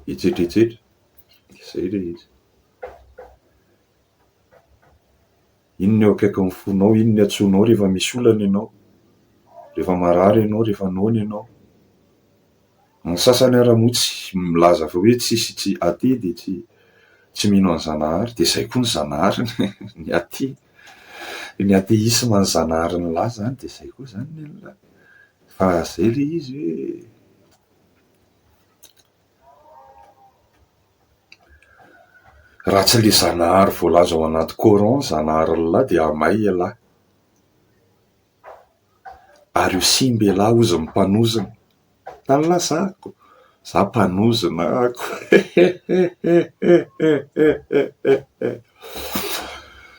hitsetretritra zay le izy. Inona eo akaiky ny fonao, inona atsoinao rehefa misy olana ianao, rehefa marary ianao, rehefa noana ianao. Ny sasany ara moa tsy milaza fa hoe tsisy aty dia tsy mino any Zanahary, dia izay koa ny Zanahary ny ateisma ny Zanahary ny laza zany dia izay koa zany ny olona. Fa zay le izy hoe raha tsy le Zanahary voalaza ao anaty Coran Zanahary lahy dia amay ialahy. Ary io simba ialahy ozy mpanozona. Talazako, za mpanozona ako.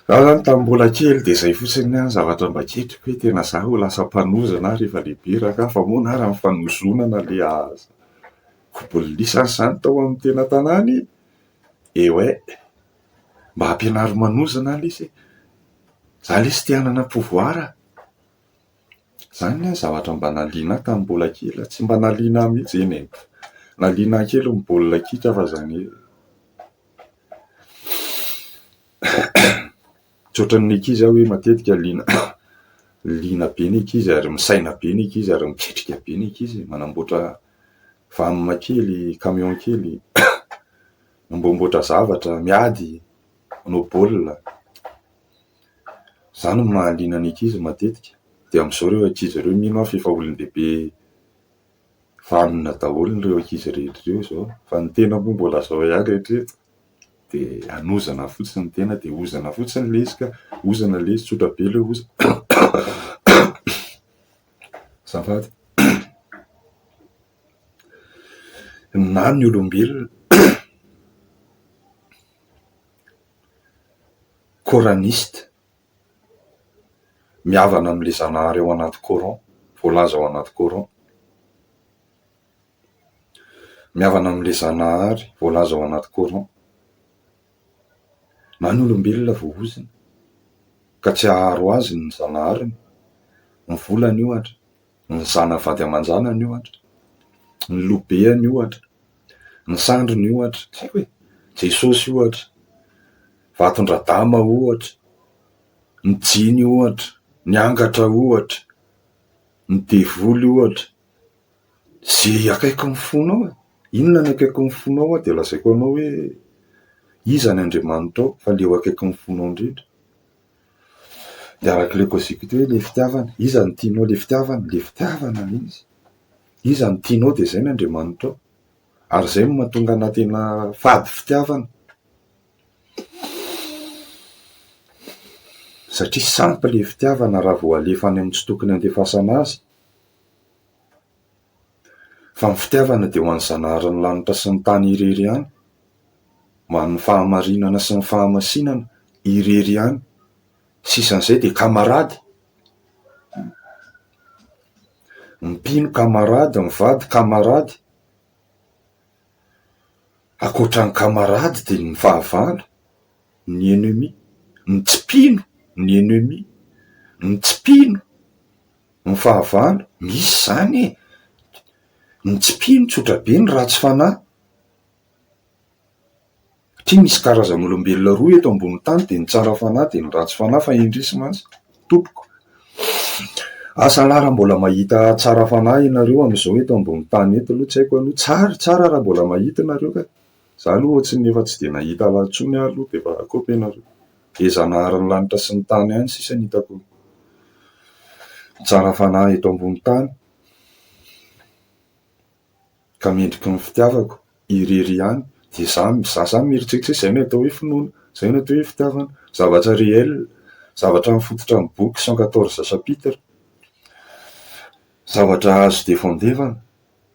Zaho zany tamin'ny mbola kely dia izay fotsiny zavatra mba ketriko hoe tena zaho ho lasa mpanozona rehefa lehibe raha fa moa na raha mifanozonana le aza. Kobolisany zany tao amin'ny tena tanàny. Mba hampianary manozana lesy. Za lesy te hanana pouvoir. Zany zavatra mba naliana tamin'ny mbola kely, tsy mba naliana mihitsy eny. Naliana kely ny baolina kitra fa zany tsoatran'ny ankizy hoe matetika liana be ny ankizy ary misaina be ny ankizy ary miketrika be ny ankizy, manamboatra vanima kely, camion kely, mambomboatra zavatra, miady, manao baolina. Zany no mahaliana ny ankizy matetika. Dia amin'izao ireo ankizy ireo mino aho efa olon-dehibe vanona daholo ireo ankizy rehetra ireo izao. Fa ny tena moa mbola zao ihany rehetra dia hanozana fotsiny ny tena dia ozana fotsiny le izy ka ozana le izy tsotra be le ozana. Zafady. Na ny olombelona coraniste miavana amin'ilay Zanahary ao anaty Coran, voalaza ao anaty Coran. Miavana amin'ilay Zanahary voalaza ao anaty Coran. Na ny olombelona vao ozina ka tsy aharo azy ny Zanahariny, ny volany ohatra, ny zanavady aman-janany ohatra, ny lobeany ohatra, ny sandriny ohatra, tsy haiko hoe Jesosy ohatra, vatondradama ohatra, ny jiny ohatra, ny angatra ohatra, ny devoly ohatra. Zay akaiky ny fonao. Inona ny akaiky ny fonao dia lazaiko anao hoe iza ny Andriamanitra ao fa leo akaiky ny fonao indrindra. Dia arak'ilay koziko hoe le fitiavana, iza ny tianao le fitiavana le izy. Iza ny tianao dia izay ny Andriamanitra ao. Ary izay no mahatonga ana tena fady fitiavana. Satria sampy le fitiavana raha vao alefa any amin'ny tsy tokony andefasana azy. Fa ny fitiavana dia ho an'ny Zanahary ny lanitra sy ny tany irery ihany. Ho an'ny fahamarinana sy ny fahamasinana irery ihany. Sisan'izay dia kamarady. Ny mpino kamarady, ny vady kamarady. Ankoatran'ny kamarady dia ny fahavalo, ny ennemi, ny tsy mpino, ny ennemi, ny tsy mpino, ny fahavalo, misy zany e. Ny tsy mpino tsotra be ny ratsy fanahy. Tia misy karazan'olombelona roa eto ambony tany dia ny tsara fanahy dia ny ratsy fanahy fa indrisy mantsy tompoko. Asa lara mbola mahita tsara fanahy ianareo amin'izao eto ambony tany eto aloha tsy haiko aloha tsara raha mbola mahita ianareo ka. Za aloha ohatriny efa tsy dia nahita lahatsony aloha dia efa kaopy ianareo. Dia Zanahary ny lanitra sy ny tany ihany sisa ny hitako tsara fanahy eto ambony tany. Ka mendriky ny fitiavako irery ihany. Dia za zany mieritreritra izay no atao hoe finoana, izay no atao hoe fitiavana. Zavatra réel, zavatra mifototra amin'ny boky 114 chapitre. Zavatra azo defandevana,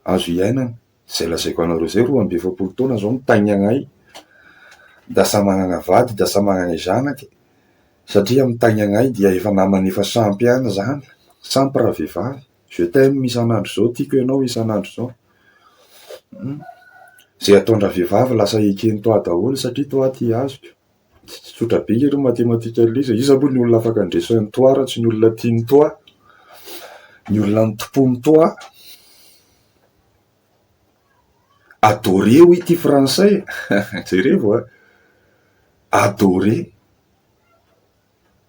azo iainana. Izay lazaiko anareo izay 12 taona zao mitaingina agnay. Dasa magnana vady, dasa magnana zanaka. Satria mitaingina agnay dia efa namana efa sampy ihany zany. Sampy raha vehivavy. Je t'aime isan'andro zao, tiako ianao isan'andro zao. Izay ataon-draha vehivavy lasa ekeny toa daholo satria toa tia azoko. Tsy tsotra be ireo matematika liza. Iza moa ny olona afaka andresan'ny toa raha tsy ny olona tia ny toa. Ny olona mitompo ny toa. Adoré hoy ity frantsay jerevo adoré.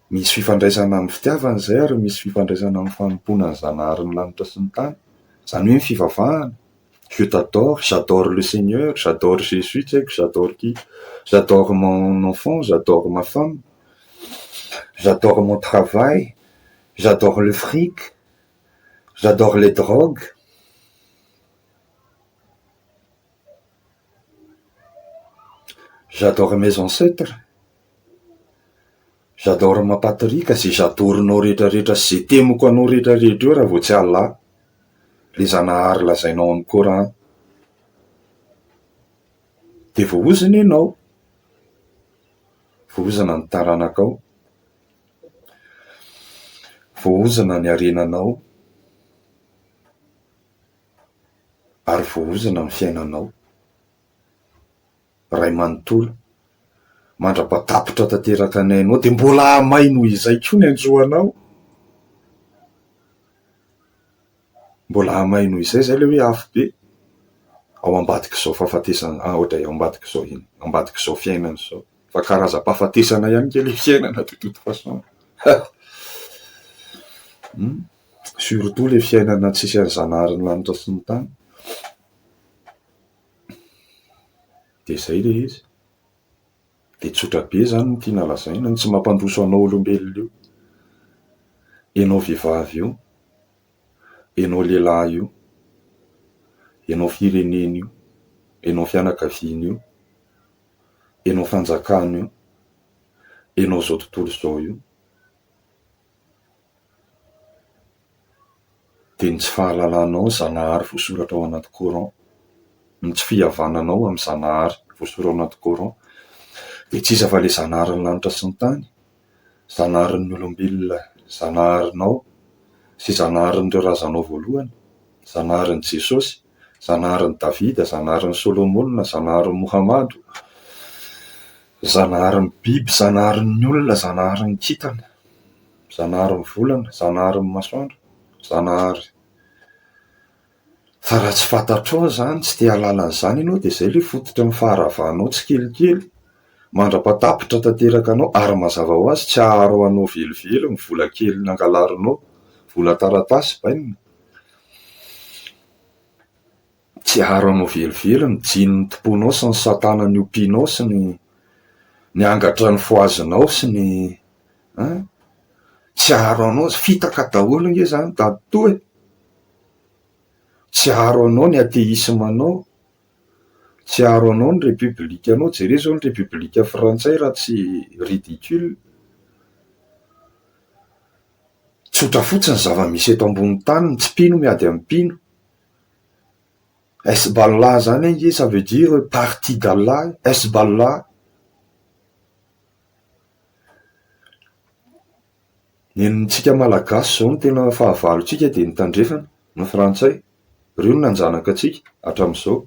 Misy fifandraisana amin'ny fitiavana zay ary misy fifandraisana amin'ny fanompoana ny Zanahary ny lanitra sy ny tany. Zany hoe ny fivavahana. Je t'adore, j'adore le Seigneur, j'adore Jésus, tu sais que j'adore qui? J'adore mon enfant, j'adore ma femme, j'adore mon travail, j'adore le fric, j'adore les drogues. J'adore mes ancêtres. J'adore ma patrie ka zay j'adorinao rehetrarehetra sy zay temoko anao rehetrarehetra eo raha vao tsy Allah. Le Zanahary lazainao amin'ny Coran. De voahozana ianao. Voahozana ny taranakao. Voahozana ny harenanao. Ary voahozana ny fiainanao. Ray manontolo. Mandrapatapitra tanteraka anay de mbola hamay noho izay koa ny anjoanao. Mbola hamay noho izay zay le hoe afo be. Ao ambadik'izao fahafatesana, ohatra ao ambadik'izao iny, ambadik'izao fiainana izao. Fa karazam-pahafatesana ihany ke le fiainana de toute façon. Surtout le fiainana tsisy ny Zanahary ny lanitra sy ny tany. De zay le izy. De tsotra be zany no tiana lazaina, tsy mampandroso anao olombelona io. Enao vehivavy io, enao lehilahy io, enao firenena io, enao fianakaviana io, enao fanjakana io, enao zao tontolo zao io. De ny tsy fahalalanao Zanahary voasoratra ao anaty Coran, ny tsy fihavananao amin'ny Zanahary voasoratra ao anaty Coran. De tsy iza fa le Zanahary ny lanitra sy ny tany, Zanahary ny olombelona, Zanaharinao sy Zanaharin'ireo razanao voalohany, Zanaharin'i Jesosy, Zanaharin'i Davida, Zanaharin'i Solomona, Zanaharin'i Mohamado, Zanaharin'ny biby, Zanaharin'ny olona, Zanaharin'ny kintana, Zanaharin'ny volana, Zanaharin'ny masoandro, Zanahary. Fa raha tsy fantatrao zany, tsy te hahalala an'izany ianao de zay le fototra ny faharavahanao tsy kelikely. Mandrapatapitra tanteraka anao ary mazava ho azy tsy aharo anao velively ny vola kely nangalarinao, vola taratasy bainina. Tsy aharo anao velively ny jininy tomponao sy ny satanany ompianao sy ny angatra ny foazinao sy ny tsy aharo anao, fitaka daholo nge zany tatoe. Tsy aharo anao ny ateismanao, tsy aharo anao ny républikanao, jereo zao ny républika frantsay raha tsy ridicule. Tsotra fotsiny zava-misy eto ambony tany, tsy pino miady amin'ny pino. Hezbollah zany nge ça veut dire parti d'Allah, Hezbollah. Nenitsika malagasy zao ny tena fahavalontsika de ny tandrefana, ny frantsay. Reo no nanjanaka atsika hatramin'izao.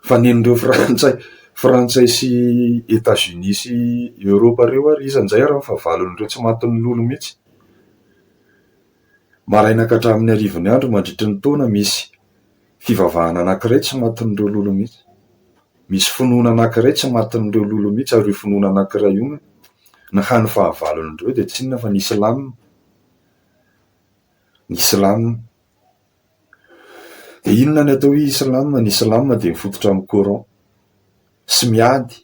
Fa nen'ireo frantsay sy États-Unis sy Europa reo ary izan'izay ary fahavalon'ireo tsy matin'ny lolo mihitsy. Maraina ka hatramin'ny arivon'ny andro mandritry ny taona misy fivavahana anankiray tsy matin'ireo lolo mihitsy. Misy finoana anankiray tsy matin'ireo lolo mihitsy ary io finoana anankiray io ny hany fahavalon'ireo de tsy inona fa ny Islam. Ny Islam. De inona ny atao hoe Islam? Ny Islam de mifototra amin'ny Coran. Sy miady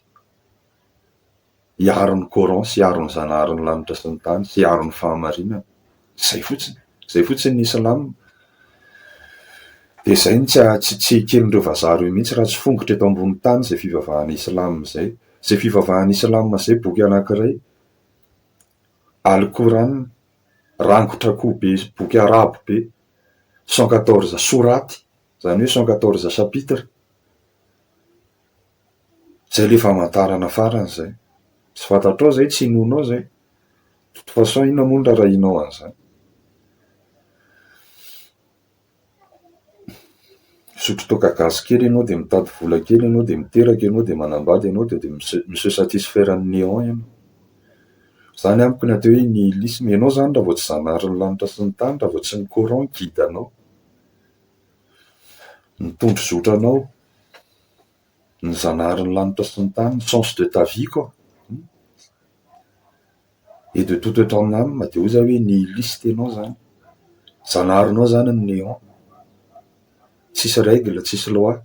hiaro ny Coran, sy hiaro ny Zanahary ny lanitra sy ny tany, sy hiaro ny fahamarinana. Zay fotsiny. Zay fotsiny ny Islam. De zay tsy kelin'ireo vazaha reo mihitsy raha tsy fongotra eto ambony tany zay fivavahana Islam zay. Zay fivavahana Islam zay boky anankiray. Al-Quran, rangotra koa be, boky arabo be, 114 soraty, zany hoe 114 chapitre. Zay le famantarana farany zay. Tsy fantatrao zay, tsy inonao zay. De toute façon inona moa ny rarahinao an'izany. Misotro toaka gasy kely ianao de mitady vola kely ianao de miteraka ianao de manambady ianao de miseho satisfaire ny néant ianao. Zany amiko ny atao hoe nihilisme. Ianao zany raha vao tsy zanarin'ny lanitra sy ny tany, raha vao tsy ny courant guide anao, mitondro zotranao, ny zanarin'ny lanitra sy ny tany, sens de ta vie quoi. Et de tout étant âme, de hoe zany hoe nihiliste ianao zany. Zanarinao zany ny néant. Tsisy règle, tsisy loi,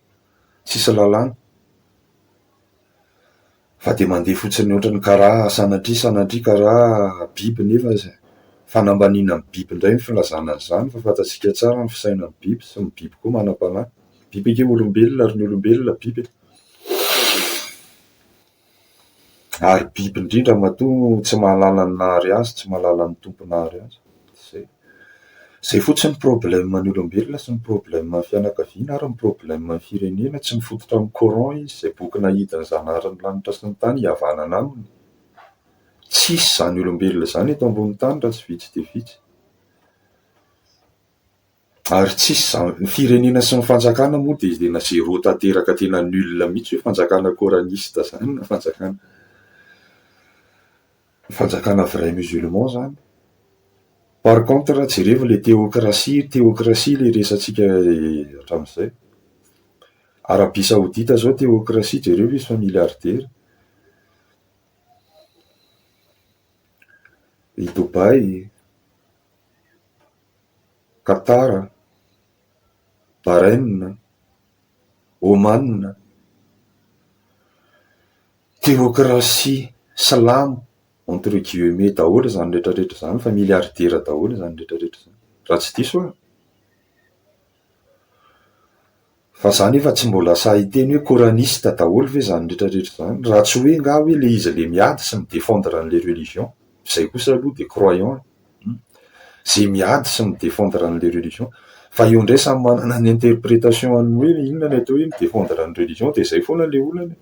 tsisy lalàna. Fa de mandeha fotsiny ohatrany karaha sanatria karaha biby, nefa fanambaniana amin'ny biby indray ny filazana an'izany, fa fantatsika tsara ny fisainan'ny biby sy ny biby koa manam-panahy. Biby ake olombelona ary ny olombelona biby. Ary biby indrindra matoa tsy mahalala ny nahary azy, tsy mahalala ny tompo nahary azy. Zay fotsiny problème-ny olombelona sy ny problème-ny fianakaviana ary ny problème-ny firenena. Tsy mifototra amin'ny courant izy, zay boky nahidiny zanarin'ny lanitra sy ny tany hihavanana aminy. Tsisy zany olombelona zany eto ambony tany raha tsy vitsy dia vitsy. Ary tsisy zany ny firenena sy ny fanjakana moa dia tena zéro tanteraka, tena nul mihitsy hoe fanjakana coraniste zany na fanjakana vrai musulman zany. Par contre, jereo le théocratie le resantsika hatramin'izay. Arabie Saoudite zao théocratie, jereo izy fa milliardaire. I Dubai, Qatar, Bahreïn, Oman, théocratie salamo entre guillemets daholo zany rehetrarehetra zany, fa milliardaire daholo zany rehetrarehetra zany. Raha tsy diso aho. Fa zany efa tsy mbola sahiteny hoe coraniste daholo ve zany rehetrarehetra zany. Raha tsy hoe nga hoe le izy le miady sy midéfendre an'le religion, izay kosa aloha de croyant. Zay miady sy midéfendre an'le religion. Fa io indray samy manana ny interprétation an'ny hoe inona ny atao hoe midéfendre an'ny religion, dia izay foana le olana.